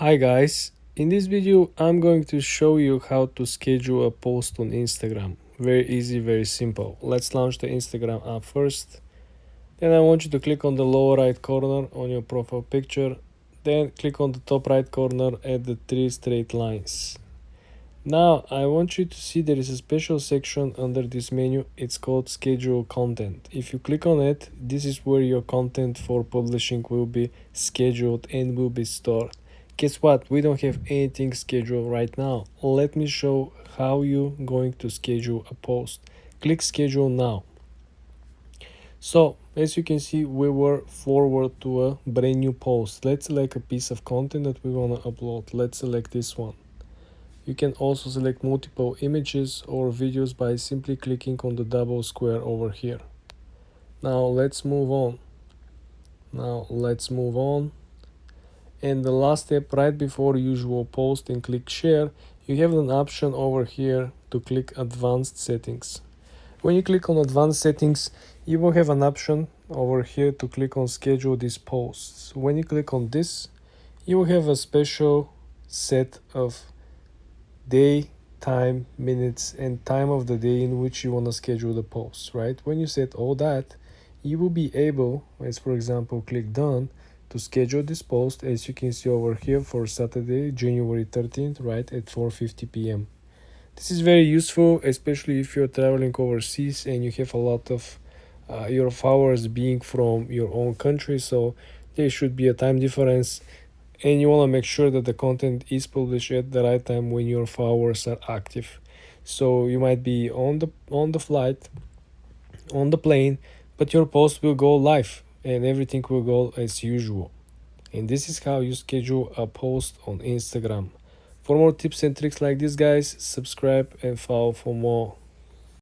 Hi guys, in this video I'm going to show you how to schedule a post on Instagram. Very easy, very simple. Let's launch the Instagram app first. Then I want you to click on the lower right corner on your profile picture. Then click on the top right corner at the three straight lines. Now I want you to see there is a special section under this menu. It's called schedule content. If you click on it, this is where your content for publishing will be scheduled and will be stored. Guess what? We don't have anything scheduled right now. Let me show how you going to schedule a post. Click schedule now. So as you can see, we were forward to a brand new post. Let's select a piece of content that we want to upload. Let's select this one. You can also select multiple images or videos by simply clicking on the double square over here. Now let's move on. And the last step, right before usual post and click share, you have an option over here to click advanced settings. When you click on advanced settings, you will have an option over here to click on schedule these posts. When you click on this, you will have a special set of day, time, minutes, and time of the day in which you want to schedule the posts, right? When you set all that, you will be able, as for example, click done, to schedule this post, as you can see over here, for Saturday, January 13th, right at 4:50 p.m. This is very useful, especially if you're traveling overseas and you have a lot of your followers being from your own country, so there should be a time difference, and you want to make sure that the content is published at the right time when your followers are active. So you might be on the flight, on the plane, but your post will go live and everything will go as usual. And this is how you schedule a post on Instagram. For more tips and tricks like this, guys, subscribe and follow for more.